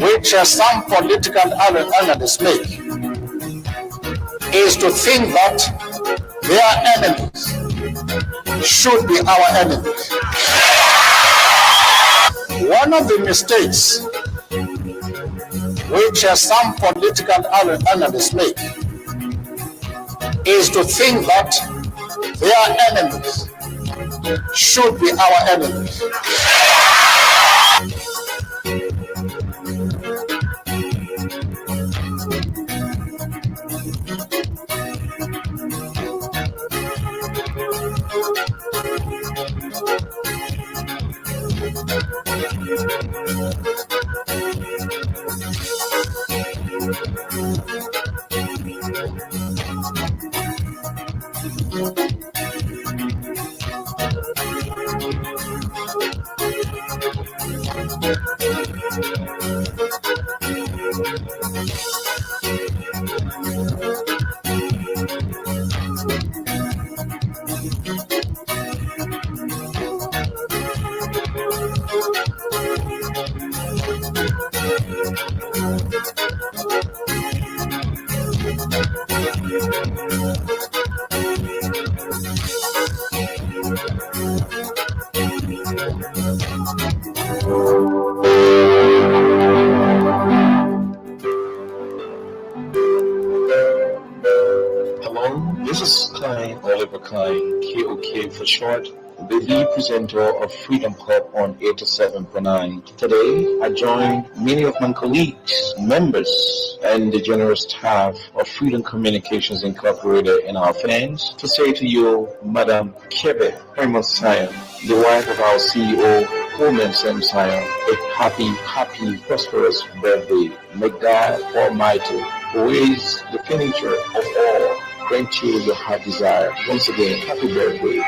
which some political analysts make, is to think that their enemies should be our enemies. One of the mistakes which some political analysts make is to think that their enemies should be our enemies. KOK for short, the lead presenter of Freedom Hub on 87.9. Today, I join many of my colleagues, members, and the generous staff of Freedom Communications Incorporated and our fans to say to you, Madam Kebe Hermosaya, the wife of our CEO, Coleman Samsaya, a happy, prosperous birthday. May God Almighty, who is the finisher of all, grant you your heart desire. Once again, happy birthday.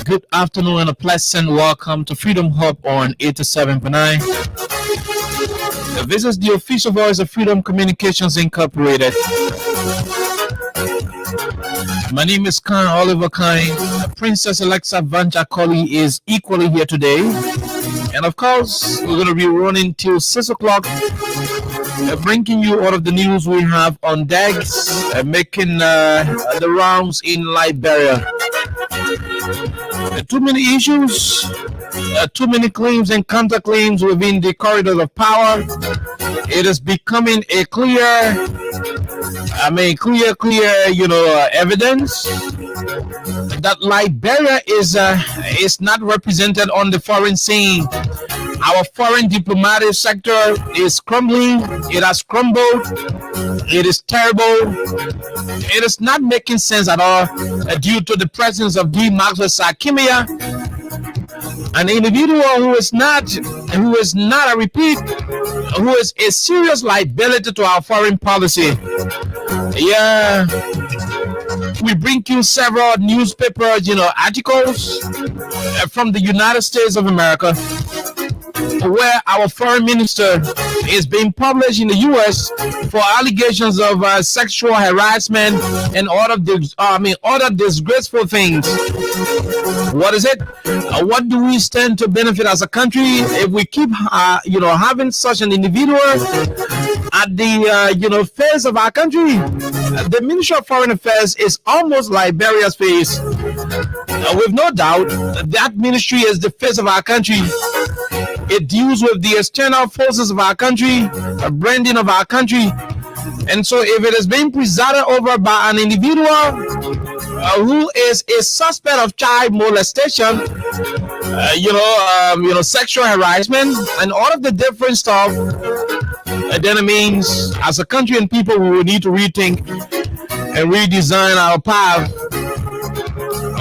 Good afternoon and a pleasant welcome to Freedom Hub on 87.9. This is the official voice of Freedom Communications Incorporated. My name is Khan Oliver Kine. Princess Alexa Vanjakoli is equally here today. And of course, we're going to be running till 6 o'clock, bringing you all of the news we have on decks, making the rounds in Liberia. Too many issues, too many claims and counterclaims within the corridors of power. It is becoming a clear, evidence that Liberia is not represented on the foreign scene. Our foreign diplomatic sector is crumbling. It has crumbled. It is terrible. It is not making sense at all due to the presence of D. Maxwell Sakimia, an individual who is not a repeat, who is a serious liability to our foreign policy. Yeah. We bring you several newspaper, articles from the United States of America, where our foreign minister is being published in the U.S. for allegations of sexual harassment and other disgraceful things. What is it? What do we stand to benefit as a country if we keep, having such an individual at the, face of our country? The Ministry of Foreign Affairs is almost Liberia's face. With no doubt, that ministry is the face of our country. It deals with the external forces of our country, branding of our country. And so if it is being presided over by an individual who is a suspect of child molestation, sexual harassment, and all of the different stuff, then it means as a country and people we will need to rethink and redesign our path.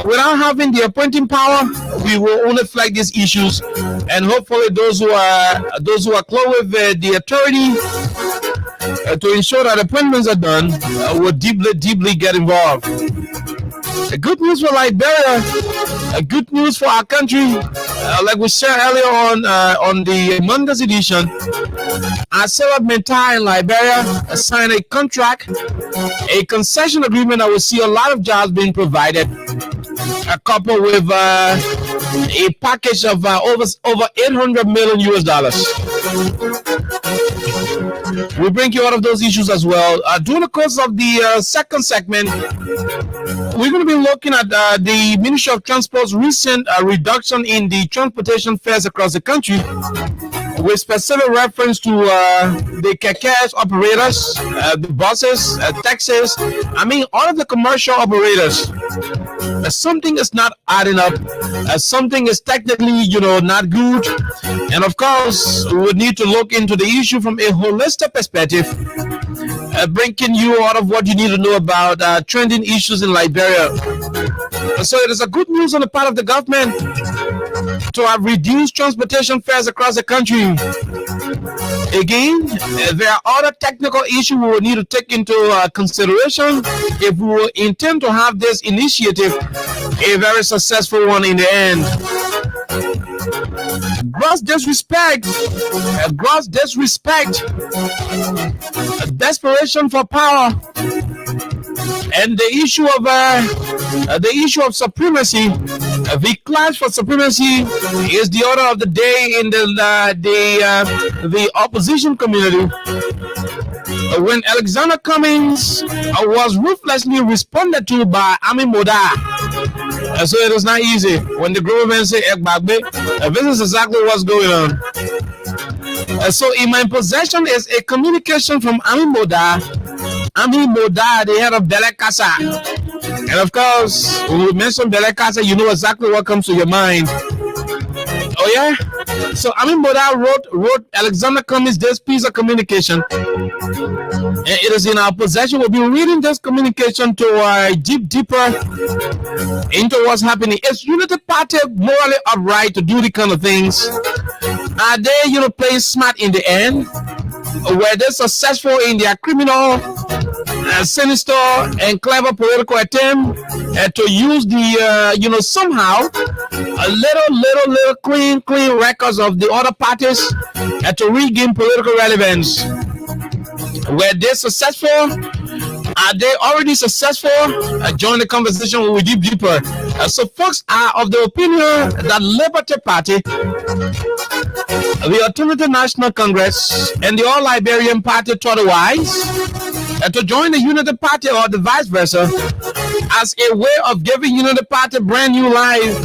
Without having the appointing power, we will only flag these issues, and hopefully those who are close with the authority to ensure that appointments are done will deeply get involved. Good news for Liberia, good news for our country. Like we said earlier on the Monday's edition, ArcelorMittal in Liberia signed a contract, a concession agreement that will see a lot of jobs being provided, coupled with a package of over 800 million US dollars. We bring you all of those issues as well. During the course of the second segment, we're going to be looking at the Ministry of Transport's recent reduction in the transportation fares across the country, with specific reference to the kekes operators, the buses, taxis, all of the commercial operators. Something is not adding up. Something is technically, not good. And of course, we would need to look into the issue from a holistic perspective, bringing you all of what you need to know about trending issues in Liberia. So it is a good news on the part of the government to have reduced transportation fares across the country. Again, there are other technical issues we will need to take into consideration if we will intend to have this initiative a very successful one in the end. Gross disrespect, desperation for power, and the issue of supremacy. The clash for supremacy is the order of the day in the opposition community. When Alexander Cummings was ruthlessly responded to by Amin Moda. So it was not easy when the government say this is exactly what's going on. So in my possession is a communication from Amin Moda, the head of Belekasa. And of course, when we mention Belekasa, you know exactly what comes to your mind. Oh yeah? So Amin Moda wrote Alexander Cummings this piece of communication. And it is in our possession. We'll be reading this communication to deeper into what's happening. Is Unity Party morally upright to do the kind of things? Are they, playing smart in the end? Were they successful in their criminal, sinister, and clever political attempt to use the, somehow, a little clean records of the other parties to regain political relevance? Were they successful? Are they already successful? Join the conversation. We will dig deeper. So folks are of the opinion that Liberty Party, the Alternative National Congress, and the All Liberian Party thought otherwise, to join the Unity Party or the vice versa as a way of giving Unity Party brand new life.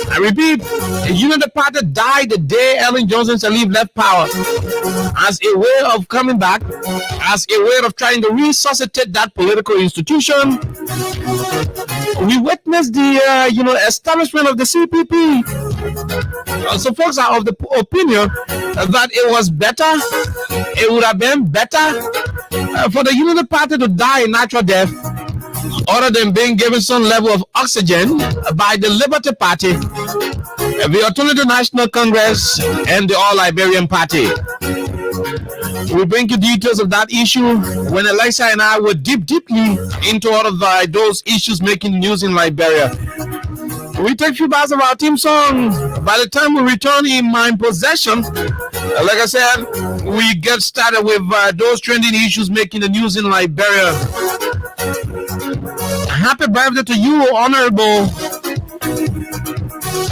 I repeat, the Unity Party died the day Ellen Johnson Sirleaf left power, as a way of coming back, as a way of trying to resuscitate that political institution. We witnessed the establishment of the CPP. So folks are of the opinion that it was better, it would have been better for the Unity Party to die a natural death other than being given some level of oxygen by the Liberty Party, the Alternative National Congress, and the All Liberian Party. We bring you details of that issue when Eliza and I will deeply into all of those issues making news in Liberia. We take a few bars of our theme song. By the time we return in my possession, like I said, we get started with those trending issues making the news in Liberia. Happy birthday to you,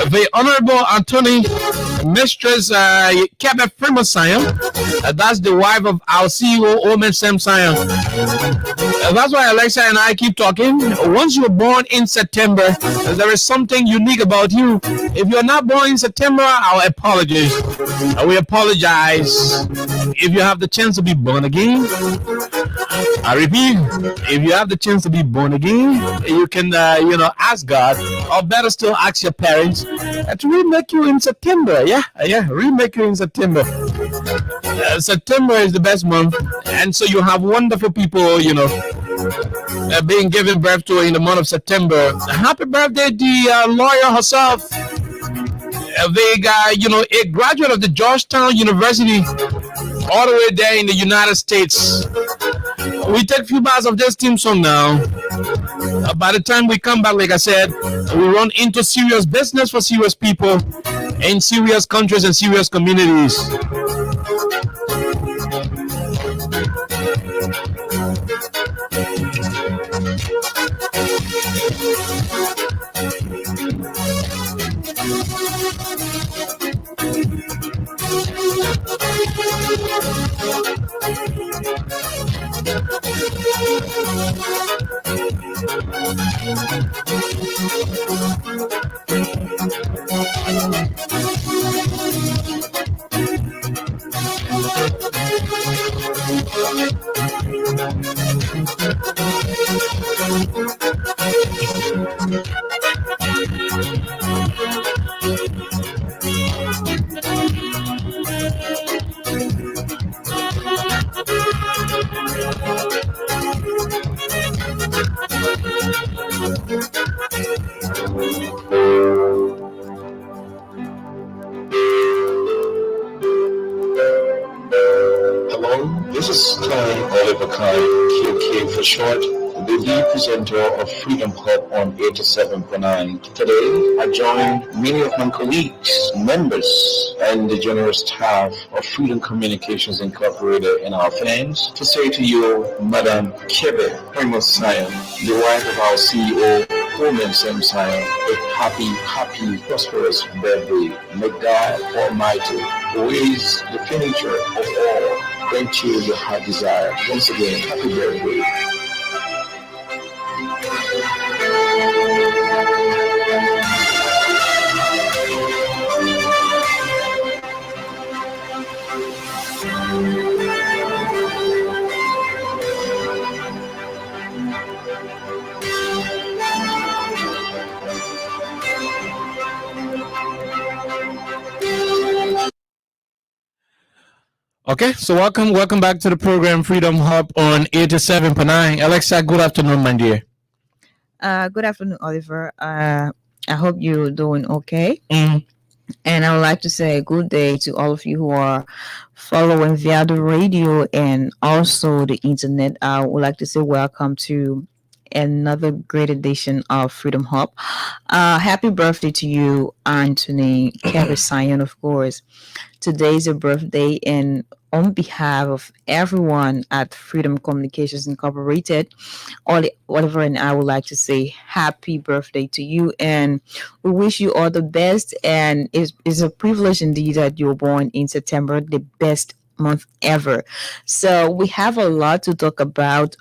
the Honorable Attorney Mistress Kebe Frimosayan. That's the wife of our CEO, Omen Sem Sayan. That's why Alexa and I keep talking. Once you're born in September, there is something unique about you. If you're not born in September, our apologies. We apologize. If you have the chance to be born again, I repeat, if you have the chance to be born again, you can, ask God, or better still, ask your parents to remake you in September. Yeah, remake you in September. September is the best month, and so you have wonderful people, being given birth to in the month of September. Happy birthday, the lawyer herself, a graduate of the Georgetown University, all the way there in the United States. We take a few bars of this team song now. By the time we come back, like I said, we run into serious business for serious people in serious countries and serious communities. Hello, this is Kai Oliver Kai, QK for short, the lead presenter of Freedom Hub on 87.9. Today, I join many of my colleagues, members, and the generous staff of Freedom Communications Incorporated and our fans to say to you, Madam Kebe Primosayan, the wife of our CEO, Omen Sem Sayan, a happy, prosperous birthday. May God Almighty, who is the finisher of all, grant you your heart desire. Once again, happy birthday. Okay, so welcome back to the program Freedom Hub on 87.9. Alexa, good afternoon, my dear. Good afternoon, Oliver. I hope you're doing okay. And I would like to say good day to all of you who are following via the radio and also the internet. I would like to say welcome to another great edition of Freedom Hub. Happy birthday to you, Anthony Kebe, of course. Today's your birthday, and on behalf of everyone at Freedom Communications Incorporated, Oliver and I would like to say happy birthday to you, and we wish you all the best. And it's a privilege indeed that you're born in September, the best month ever. So we have a lot to talk about.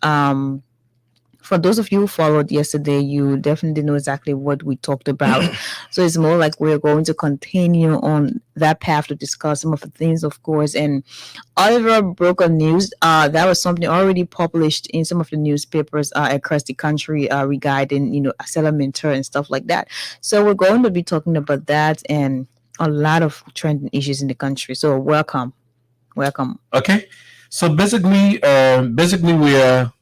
For those of you who followed yesterday, you definitely know exactly what we talked about. So it's more like we're going to continue on that path to discuss some of the things, of course. And Oliver broke a news. That was something already published in some of the newspapers across the country regarding, settlement and stuff like that. So we're going to be talking about that and a lot of trending issues in the country. So welcome. Okay, so basically we are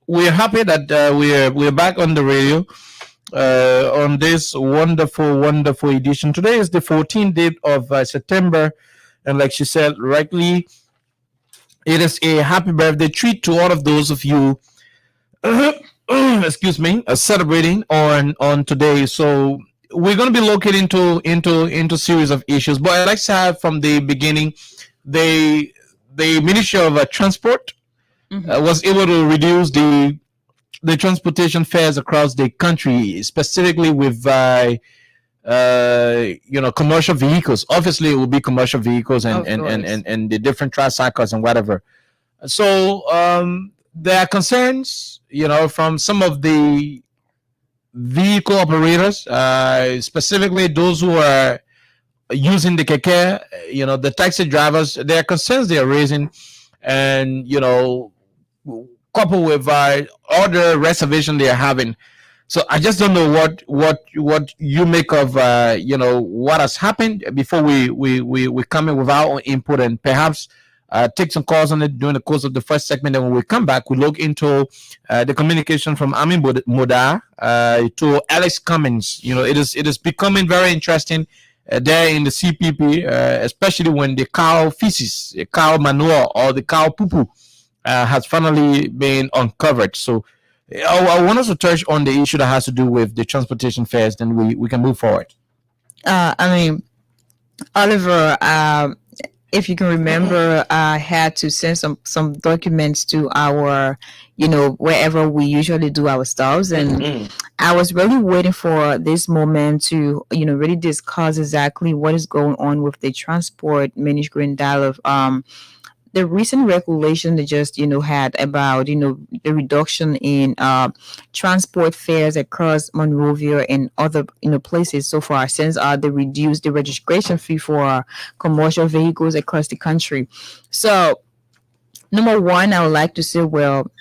we're happy that we're back on the radio on this wonderful edition. Today is the 14th day of September, and like she said rightly, it is a happy birthday treat to all of those of you excuse me, celebrating on today. So we're going to be looking into series of issues, but I'd like to have from the beginning the Ministry of Transport was able to reduce the transportation fares across the country, specifically with commercial vehicles. Obviously, it will be commercial vehicles and Of course. the different tricycles and whatever. So there are concerns, from some of the vehicle operators, specifically those who are using the keke, the taxi drivers. There are concerns they are raising, and coupled with other reservation they are having. So I just don't know what you make of what has happened before we come in with our own input, and perhaps take some calls on it during the course of the first segment. And when we come back, we look into the communication from Amin Moda to Alex Cummins. It is becoming very interesting there in the CPP, especially when the cow feces, the cow manure, or the cow poo poo has finally been uncovered. So I want us to touch on the issue that has to do with the transportation fares, then we can move forward. I mean, Oliver, if you can remember, I had to send some documents to our, wherever we usually do our stuff, and I was really waiting for this moment to, really discuss exactly what is going on with the transport ministry in dialogue. The recent regulation they just had about the reduction in transport fares across Monrovia and other places so far, since they reduced the registration fee for commercial vehicles across the country. So number one, I would like to say, well,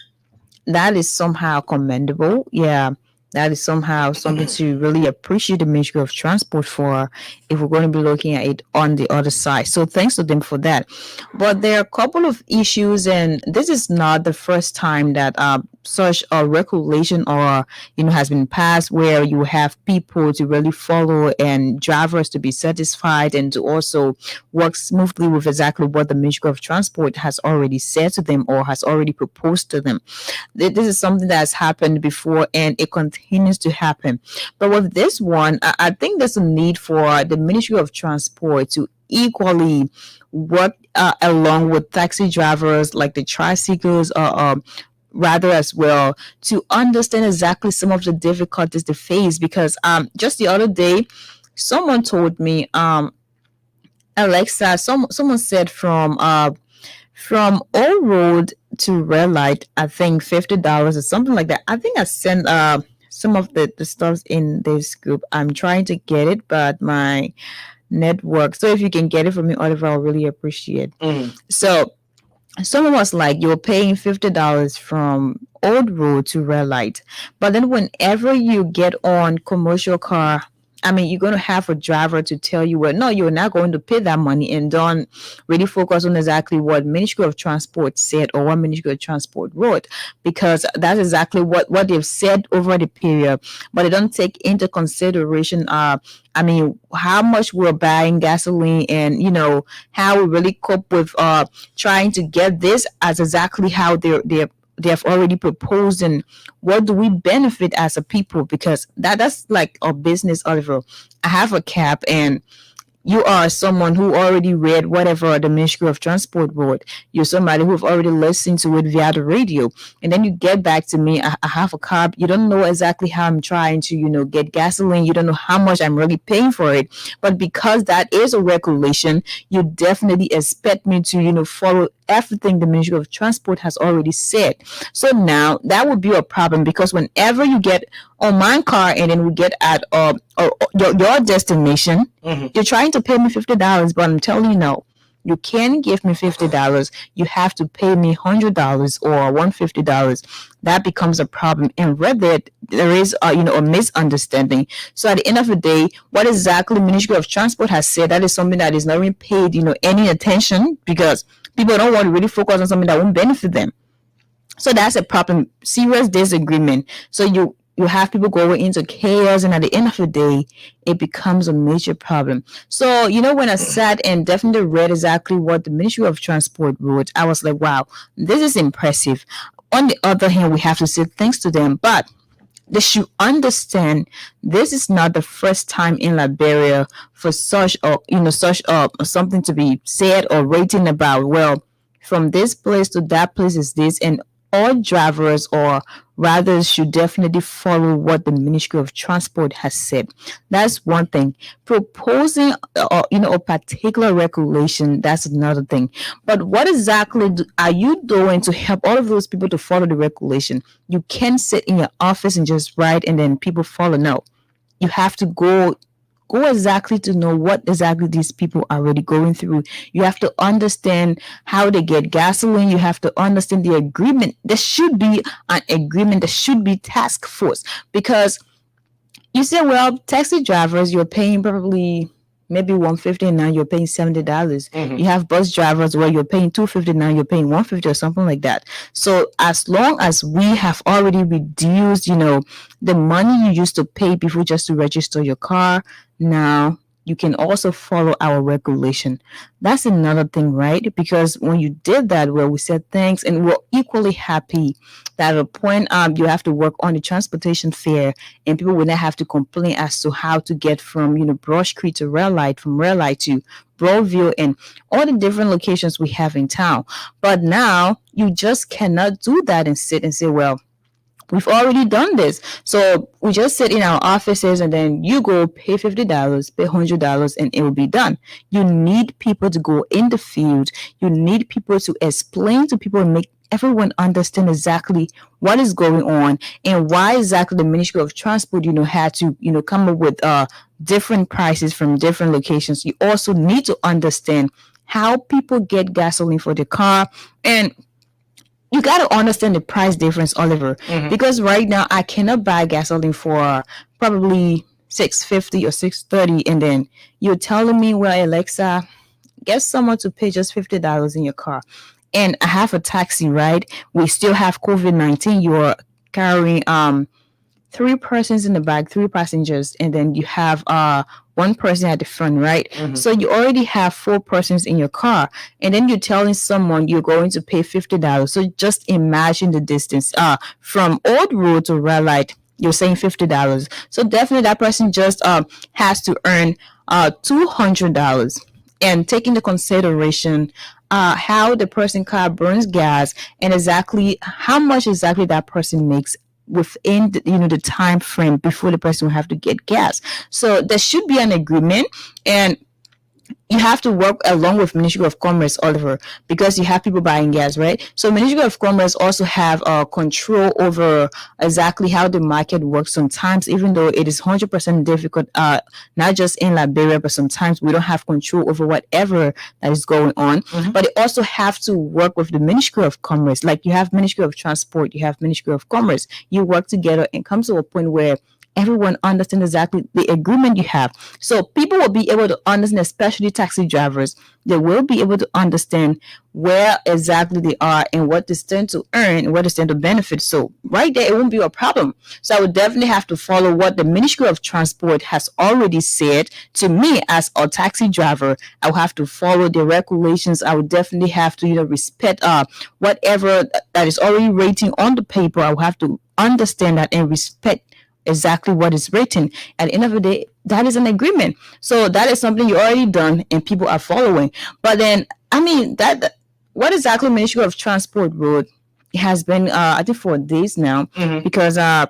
that is somehow commendable. Yeah, that is somehow something to really appreciate the Ministry of Transport for, if we're going to be looking at it on the other side. So thanks to them for that. But there are a couple of issues, and this is not the first time that such a regulation or has been passed, where you have people to really follow and drivers to be satisfied and to also work smoothly with exactly what the Ministry of Transport has already said to them or has already proposed to them. This is something that has happened before, and it continues to happen. But with this one, I think there's a need for the Ministry of Transport to equally work along with taxi drivers, like the tricycles, rather as well, to understand exactly some of the difficulties they face. Because just the other day, someone told me, Alexa, someone said from Old Road to Red Light, I think $50 or something like that. I think I sent some of the stuff in this group. I'm trying to get it, but my network. So if you can get it for me, Oliver, I'll really appreciate. So someone was like, you're paying $50 from Old Road to Red Light, but then whenever you get on commercial car, I mean, you're going to have a driver to tell you, well, no, you're not going to pay that money, and don't really focus on exactly what Ministry of Transport said or what Ministry of Transport wrote, because that's exactly what they've said over the period, but they don't take into consideration, I mean, how much we're buying gasoline, and, how we really cope with trying to get this as exactly how they have already proposed, and what do we benefit as a people, because that's like a business, Oliver. I have a cab, and you are someone who already read whatever the Ministry of Transport wrote. You're somebody who've already listened to it via the radio. And then you get back to me, I have a car. You don't know exactly how I'm trying to, get gasoline. You don't know how much I'm really paying for it. But because that is a regulation, you definitely expect me to, follow everything the Ministry of Transport has already said. So now that would be a problem, because whenever you get on my car and then we get at your destination, you're trying to pay me $50, but I'm telling you, no, you can't give me $50. You have to pay me $100 or $150. That becomes a problem, and rather there is a misunderstanding. So at the end of the day, what exactly Ministry of Transport has said, that is something that is not being paid any attention, because people don't want to really focus on something that won't benefit them. So that's a problem, serious disagreement. So you have people going into chaos, and at the end of the day, it becomes a major problem. So, when I sat and definitely read exactly what the Ministry of Transport wrote, I was like, wow, this is impressive. On the other hand, we have to say thanks to them, but they should understand this is not the first time in Liberia for such something to be said or written about. Well, from this place to that place is this, and all drivers or riders should definitely follow what the Ministry of Transport has said. That's one thing. Proposing, a particular regulation, that's another thing. But what exactly are you doing to help all of those people to follow the regulation? You can't sit in your office and just write and then people follow. No, you have to go exactly to know what exactly these people are really going through. You have to understand how they get gasoline. You have to understand the agreement. There should be an agreement. There should be task force, because you say, well, taxi drivers, you're paying probably maybe $150, and now you're paying $70. You have bus drivers where you're paying $250, now you're paying $150 or something like that. So as long as we have already reduced, the money you used to pay before just to register your car, now you can also follow our regulation. That's another thing, right? Because when you did that, well, we said thanks, and we're equally happy that at a point you have to work on the transportation fare, and people will not have to complain as to how to get from Brush Creek to Rail Light, from Rail Light to Broadview, and all the different locations we have in town. But now you just cannot do that and sit and say, well, we've already done this. So we just sit in our offices and then you go pay $50, pay $100, and it will be done. You need people to go in the field. You need people to explain to people and make everyone understand exactly what is going on and why exactly the Ministry of Transport, had to, come up with different prices from different locations. You also need to understand how people get gasoline for the car, and you got to understand the price difference, Oliver, because right now I cannot buy gasoline for probably $6.50 or $6.30, and then you're telling me, well, Alexa, get someone to pay just $50 in your car. And I have a taxi, right? We still have COVID-19. You're carrying 3 persons in the back, 3 passengers, and then you have one person at the front, right? So you already have 4 persons in your car, and then you're telling someone you're going to pay $50. So just imagine the distance from Old Road to Red Light. You're saying $50. So definitely that person just has to earn $200. And taking into consideration how the person car burns gas and exactly how much exactly that person makes within the time frame before the person will have to get gas. So there should be an agreement, and you have to work along with Ministry of Commerce, Oliver, because you have people buying gas, right? So Ministry of Commerce also have control over exactly how the market works sometimes, even though it is 100% difficult, not just in Liberia, but sometimes we don't have control over whatever that is going on. But they also have to work with the Ministry of Commerce. Like you have Ministry of Transport, you have Ministry of Commerce. You work together and come to a point where everyone understands exactly the agreement you have. So people will be able to understand, especially taxi drivers, they will be able to understand where exactly they are and what they stand to earn and what they stand to benefit. So right there, it won't be a problem. So I would definitely have to follow what the Ministry of Transport has already said to me as a taxi driver. I will have to follow the regulations. I would definitely have to, respect whatever that is already written on the paper. I will have to understand that and respect exactly what is written. At the end of the day, that is an agreement. So that is something you already done and people are following. But then, that what exactly Ministry of Transport wrote, it has been I think 4 days now, because I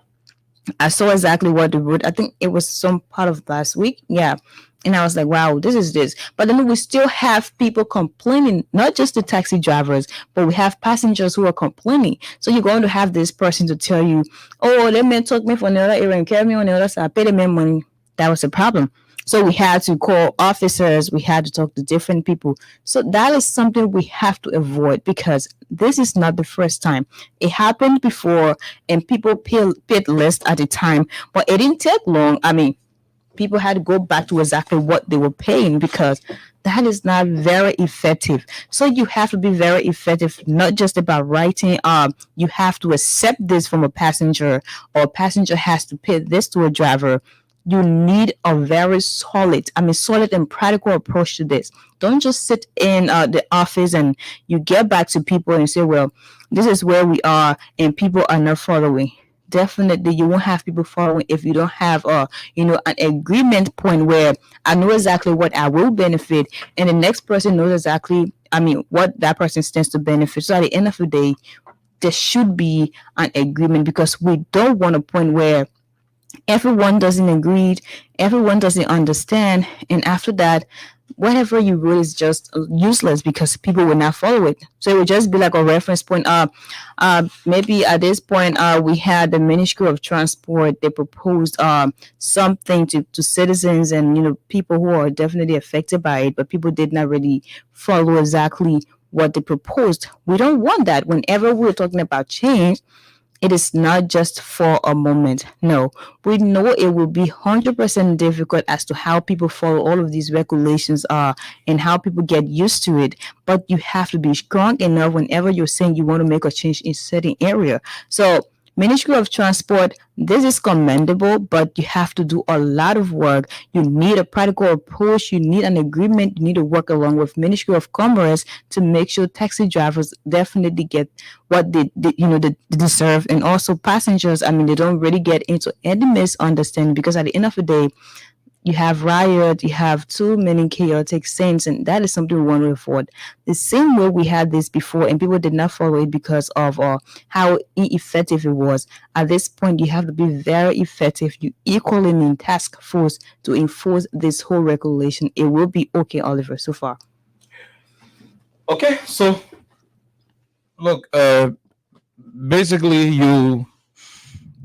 saw exactly what they wrote. I think it was some part of last week. Yeah. And I was like, wow, this is this. But then we still have people complaining, not just the taxi drivers, but we have passengers who are complaining. So you're going to have this person to tell you, oh, let me talk me for another area and carry me on the other side, pay them more money. That was a problem. So we had to call officers. We had to talk to different people. So that is something we have to avoid, because this is not the first time. It happened before and people paid less at the time, but it didn't take long. People had to go back to exactly what they were paying, because that is not very effective. So you have to be very effective, not just about writing. You have to accept this from a passenger, or a passenger has to pay this to a driver. You need a very solid and practical approach to this. Don't just sit in the office and you get back to people and say, well, this is where we are, and people are not following. Definitely you won't have people following if you don't have an agreement point where I know exactly what I will benefit and the next person knows exactly what that person stands to benefit. So at the end of the day, there should be an agreement, because we don't want a point where everyone doesn't agree, everyone doesn't understand, and after that, whatever you wrote is just useless because people will not follow it. So it would just be like a reference point. Maybe at this point, we had the Ministry of Transport. They proposed something to citizens and people who are definitely affected by it, but people did not really follow exactly what they proposed. We don't want that. Whenever we're talking about change, it is not just for a moment. No, we know it will be 100% difficult as to how people follow all of these regulations and how people get used to it. But you have to be strong enough whenever you're saying you want to make a change in certain area. So Ministry of Transport, this is commendable, but you have to do a lot of work. You need a practical approach. You need an agreement. You need to work along with Ministry of Commerce to make sure taxi drivers definitely get what they deserve, and also passengers. I mean, they don't really get into any misunderstanding, because at the end of the day, you have riot, you have too many chaotic scenes, and that is something we want to avoid. The same way we had this before, and people did not follow it because of how ineffective it was. At this point, you have to be very effective. You equally need task force to enforce this whole regulation. It will be okay, Oliver, so far. Okay, so look, basically you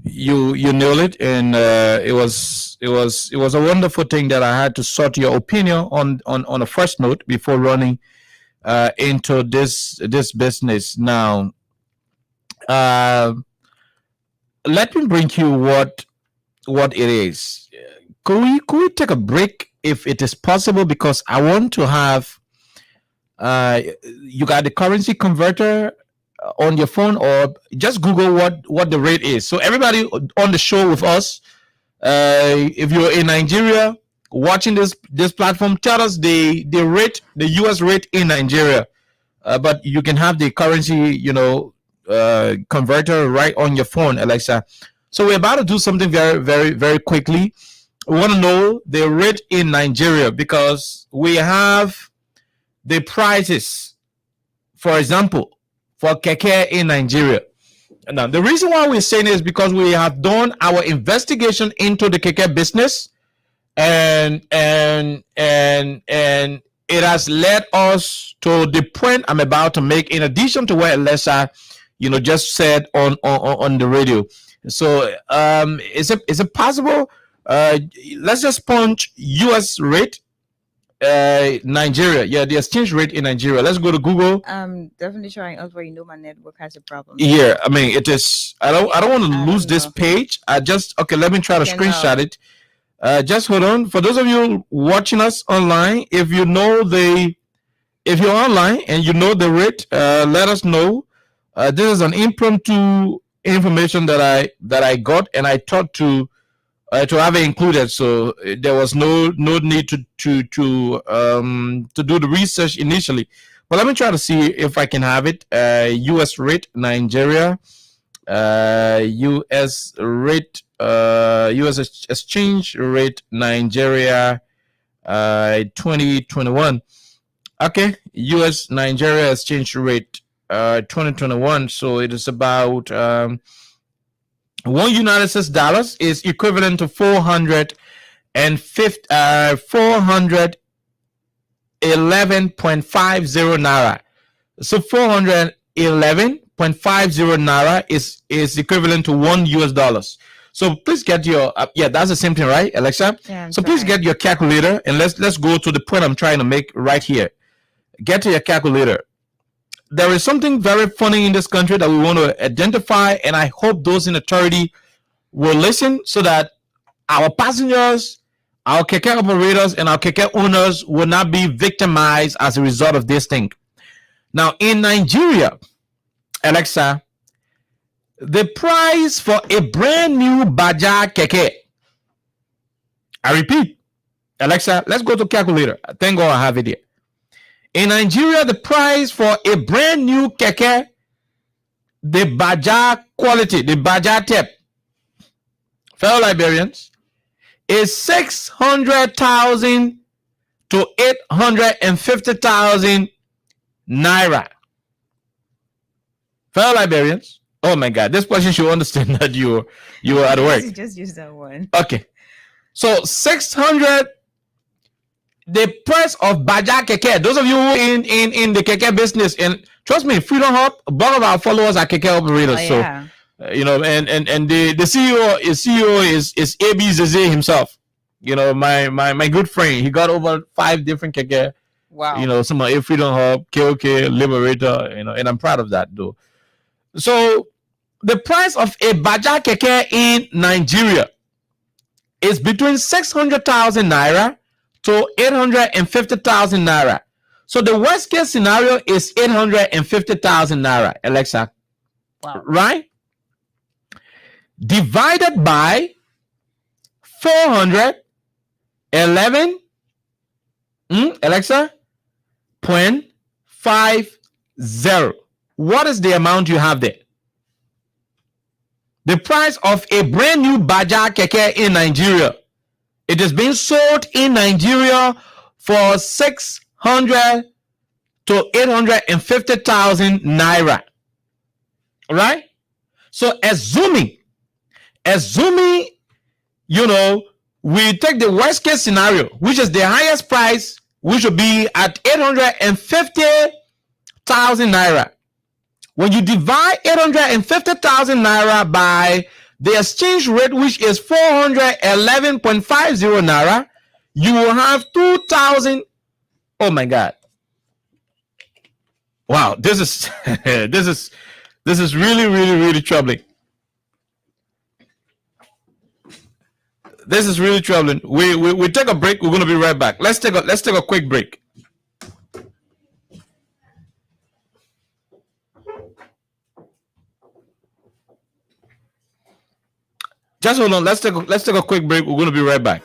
nailed it, and it was a wonderful thing that I had to sort your opinion on a first note before running into this business. Now, let me bring you what it is. Could we take a break if it is possible, because I want to have you got the currency converter on your phone, or just Google what the rate is. So everybody on the show with us, if you're in Nigeria watching this platform, tell us the rate, the US rate in Nigeria. But you can have the currency, converter right on your phone, Alexa. So we're about to do something very, very, very quickly. We want to know the rate in Nigeria, because we have the prices, for example, for keke in Nigeria. Now, the reason why we're saying it is because we have done our investigation into the keke business, and it has led us to the point I'm about to make, in addition to what Alessa, just said on the radio. So, is it possible? Let's just punch US rate. Nigeria, the exchange rate in Nigeria. Let's go to Google. I'm definitely trying. Also, my network has a problem. Yeah, I mean, it is. I don't want to lose this page. Okay. Let me try to screenshot it. Just hold on. For those of you watching us online, if you're online and you know the rate, let us know. This is an impromptu information that I got, and I thought to have it included, so there was no need to do the research initially. But let me try to see if I can have it. US rate Nigeria, US rate, US exchange rate Nigeria, 2021. Okay, US Nigeria exchange rate 2021. So it is about $1 United States dollars is equivalent to 411.50 naira. So 411.50 naira is equivalent to $1. So please get your that's the same thing, right, Alexa? Yeah, so please get your calculator, and let's go to the point I'm trying to make right here. Get to your calculator. There is something very funny in this country that we want to identify, and I hope those in authority will listen, so that our passengers, our keke operators, and our keke owners will not be victimized as a result of this thing. Now, in Nigeria, Alexa, the price for a brand new Baja keke, I repeat, Alexa, let's go to calculator. Thank God I have it here. In Nigeria, the price for a brand new keke, the Baja quality, the Baja tip, fellow Liberians, is 600,000 to 850,000 naira. Fellow Liberians. Oh my God, this person should understand that you are at work. Just use that one. Okay. So 600, the price of Baja Keke. Those of you who in the Keke business, and trust me, Freedom Hub, both of our followers are Keke operators. Oh, yeah. So and the CEO is AB Zeze himself. My good friend. He got over 5 different Keke. Wow. Some are Freedom Hub, KOK, Liberator. And I'm proud of that though. So the price of a Baja Keke in Nigeria is between 600,000 naira to 850,000 naira. So the worst case scenario is 850,000 naira, Alexa. Wow. Right? Divided by 411, Alexa, 0.50. What is the amount you have there? The price of a brand new Baja Keke in Nigeria. It is being sold in Nigeria for 600 to 850,000 naira. Right? So assuming, we take the worst case scenario, which is the highest price, which will be at 850,000 naira. When you divide 850,000 naira by the exchange rate, which is 411.50 naira, you will have 2,000. Oh my God! Wow, this is this is really, really, really troubling. This is really troubling. We take a break. We're going to be right back. Let's take a quick break. Just hold on. Let's take a quick break. We're going to be right back.